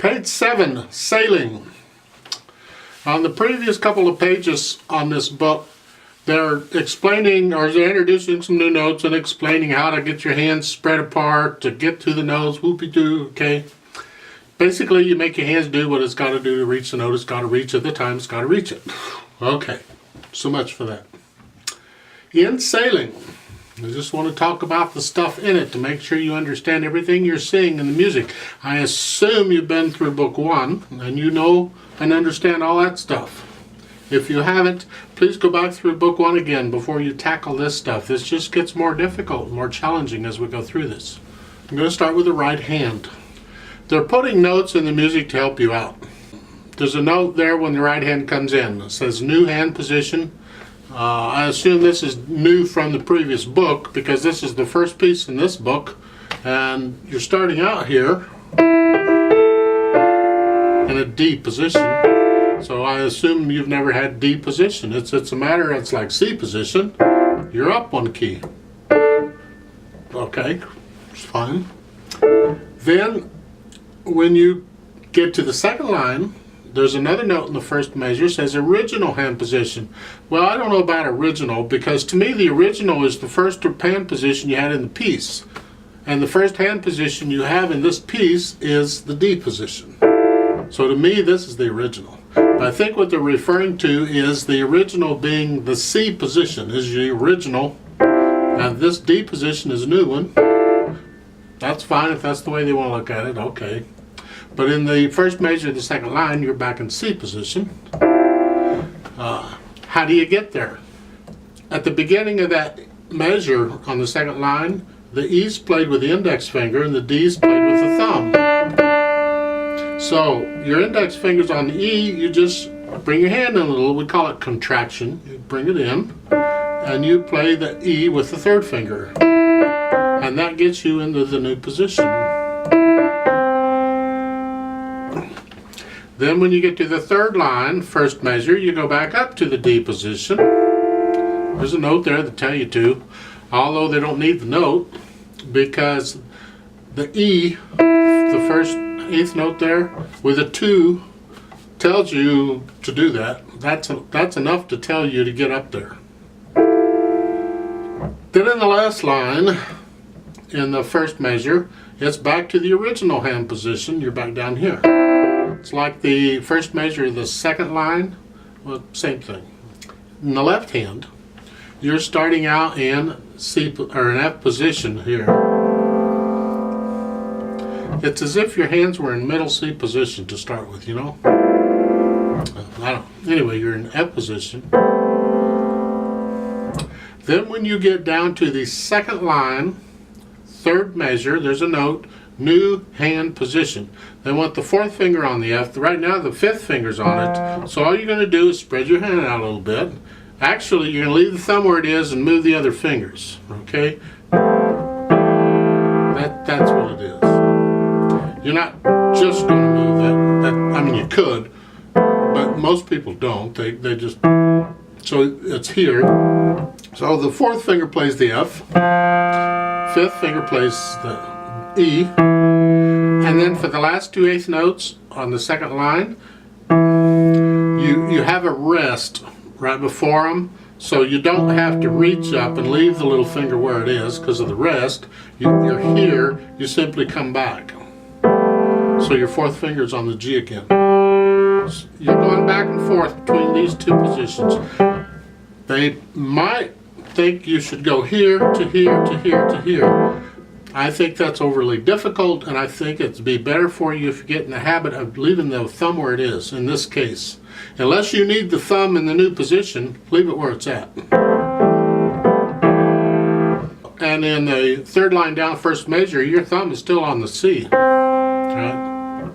Page 7, Sailing. On the previous couple of pages on this book, they're explaining, or they're introducing some new notes and explaining how to get your hands spread apart to get to the notes, whoopie-doo, okay? Basically, you make your hands do what it's got to do to reach the note it's got to reach at the time it's got to reach it. Okay, so much for that. In sailing, I just want to talk about the stuff in it to make sure you understand everything you're seeing in the music. I assume you've been through book 1 and you know and understand all that stuff. If you haven't, please go back through book 1 again before you tackle this stuff. This just gets more difficult, more challenging as we go through this. I'm going to start with the right hand. They're putting notes in the music to help you out. There's a note there when the right hand comes in. It says new hand position. I assume this is new from the previous book because this is the first piece in this book, and you're starting out here in a D position. So I assume you've never had D position. It's a matter, it's like C position. You're up one key. Okay, it's fine. Then when you get to the second line, there's another note in the first measure, says original hand position. Well, I don't know about original, because to me the original is the first hand position you had in the piece. And the first hand position you have in this piece is the D position. So to me this is the original. But I think what they're referring to is the original being the C position is the original, and this D position is a new one. That's fine if that's the way they want to look at it, okay. But in the first measure of the second line, you're back in C position. How do you get there? At the beginning of that measure on the second line, the E's played with the index finger and the D's played with the thumb. So your index finger's on the E, you just bring your hand in a little, we call it contraction. You bring it in and you play the E with the third finger. And that gets you into the new position. Then when you get to the third line, first measure, you go back up to the D position. There's a note there that tell you to, although they don't need the note, because the E, the first eighth note there, with a 2, tells you to do that. That's enough to tell you to get up there. Then in the last line, in the first measure, it's back to the original hand position. You're back down here. It's like the first measure of the second line, well, same thing. In the left hand, you're starting out in C or an F position here. It's as if your hands were in middle C position to start with, you know? Anyway, you're in F position. Then when you get down to the second line, third measure, there's a note, new hand position. They want the fourth finger on the F. Right now the fifth finger's on it. So all you're going to do is spread your hand out a little bit. Actually, you're going to leave the thumb where it is and move the other fingers. Okay? That's what it is. You're not just going to move that. I mean, you could, but most people don't. They just, so it's here. So the fourth finger plays the F. Fifth finger plays the E, and then for the last 2 eighth notes on the second line, you have a rest right before them, so you don't have to reach up and leave the little finger where it is because of the rest. You're here, you simply come back. So your fourth finger's on the G again. You're going back and forth between these 2 positions. They might think you should go here to here to here to here. I think that's overly difficult, and I think it'd be better for you if you get in the habit of leaving the thumb where it is in this case. Unless you need the thumb in the new position, leave it where it's at. And in the third line down, first measure, your thumb is still on the C. Right?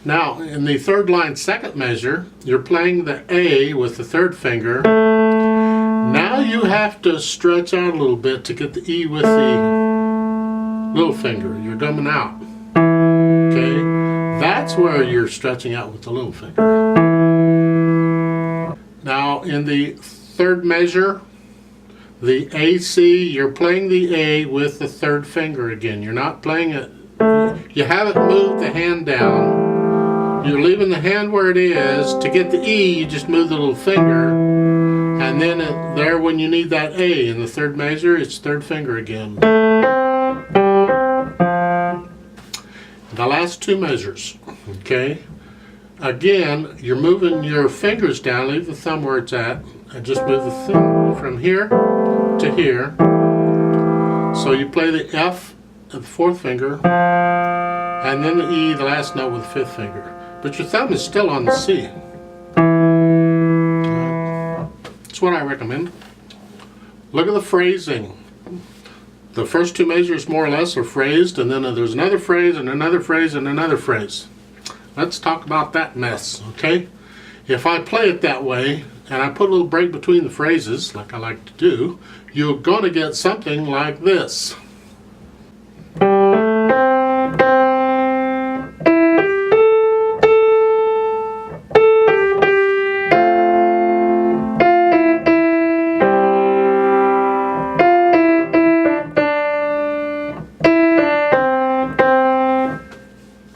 Now, in the third line, second measure, you're playing the A with the third finger. Now you have to stretch out a little bit to get the E with the little finger. You're dumbing out. Okay? That's where you're stretching out with the little finger. Now in the third measure, the AC, you're playing the A with the third finger again. You're not playing it you haven't moved the hand down. You're leaving the hand where it is. To get the E, you just move the little finger. And then there, when you need that A in the third measure, it's third finger again. The last two measures, okay? Again, you're moving your fingers down, leave the thumb where it's at, and just move the thumb from here to here. So you play the F at the fourth finger, and then the E, the last note, with the fifth finger. But your thumb is still on the C. That's what I recommend. Look at the phrasing. The first two measures more or less are phrased, and then there's another phrase and another phrase and another phrase. Let's talk about that mess, okay? If I play it that way, and I put a little break between the phrases, like I like to do, you're going to get something like this.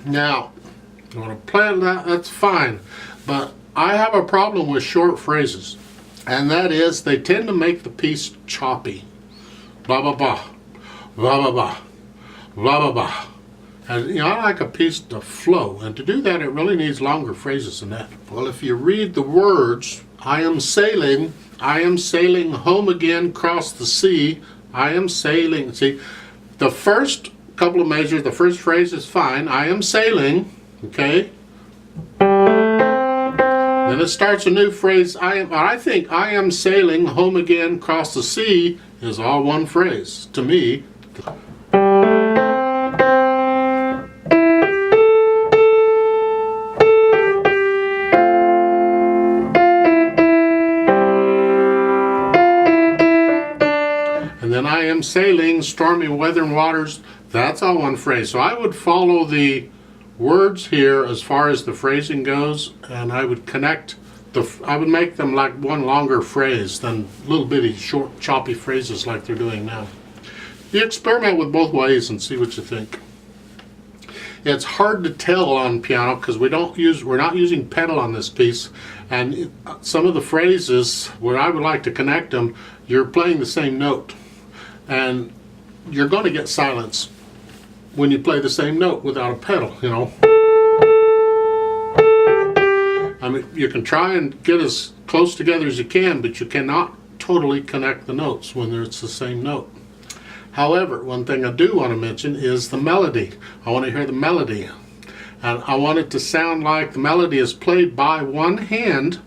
Now, you want to play that, that's fine, but I have a problem with short phrases, and that is they tend to make the piece choppy. Blah, blah, blah, blah, blah, blah, blah, blah, blah. And, you know, I like a piece to flow, and to do that it really needs longer phrases than that. Well, if you read the words, I am sailing home again, cross the sea, I am sailing. See, the first couple of measures, the first phrase is fine, I am sailing, okay? Then it starts a new phrase, I think I am sailing home again, cross the sea is all one phrase to me. And then I am sailing stormy weather and waters, that's all one phrase. So I would follow the words here as far as the phrasing goes, and I would connect I would make them like one longer phrase than little bitty short choppy phrases like they're doing now. You experiment with both ways and see what you think. It's hard to tell on piano because we're not using pedal on this piece, and some of the phrases where I would like to connect them, you're playing the same note, and you're going to get silence when you play the same note without a pedal, you know. I mean, you can try and get as close together as you can, but you cannot totally connect the notes when it's the same note. However, one thing I do want to mention is the melody. I want to hear the melody. And I want it to sound like the melody is played by one hand,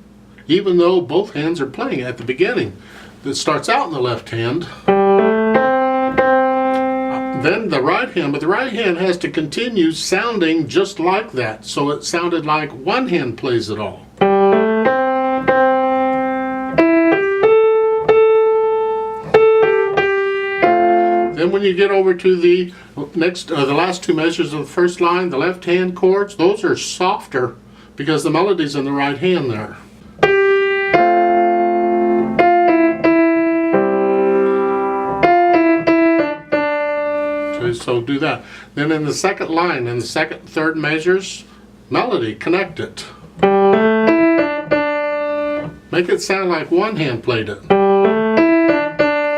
even though both hands are playing at the beginning. It starts out in the left hand, then the right hand, but the right hand has to continue sounding just like that. So it sounded like one hand plays it all. Then when you get over to the the last two measures of the first line, the left hand chords, those are softer because the melody's in the right hand there. So do that. Then in the second line, in the second, third measures, melody, connect it. Make it sound like one hand played it.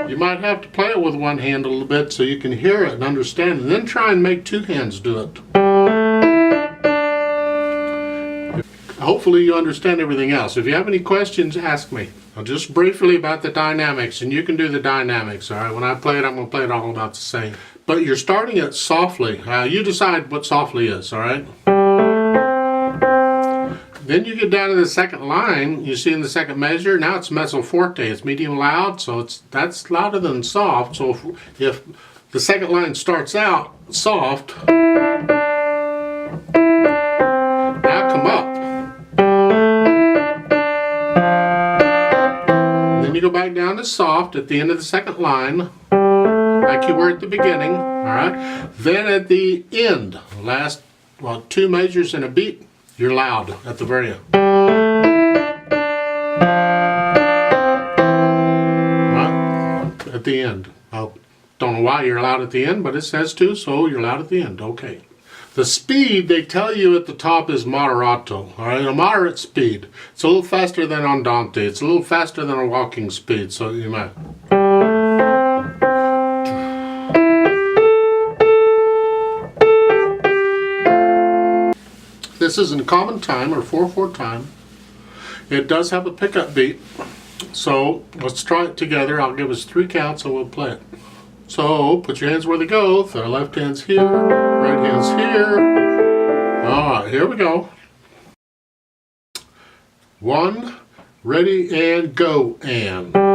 You might have to play it with one hand a little bit so you can hear it and understand it, and then try and make two hands do it. Hopefully you understand everything else. If you have any questions, ask me. Just briefly about the dynamics, and you can do the dynamics, all right? When I play it, I'm going to play it all about the same. But you're starting it softly. You decide what softly is, all right? Then you get down to the second line. You see in the second measure, now it's mezzo forte. It's medium loud, so that's louder than soft. So if the second line starts out soft, now come up. Then you go back down to soft at the end of the second line, like you were at the beginning, all right? Then at the end, last, well, two measures and a beat, you're loud at the very end. Right? At the end. I don't know why you're loud at the end, but it says to, so you're loud at the end. Okay. The speed, they tell you at the top, is moderato, all right, a moderate speed. It's a little faster than andante. It's a little faster than a walking speed, so you might. This is in common time, or 4/4 time. It does have a pickup beat, so let's try it together. I'll give us 3 counts and we'll play it. So put your hands where they go. The left hand's here, right hand's here. All right, here we go. 1, ready, and go, and.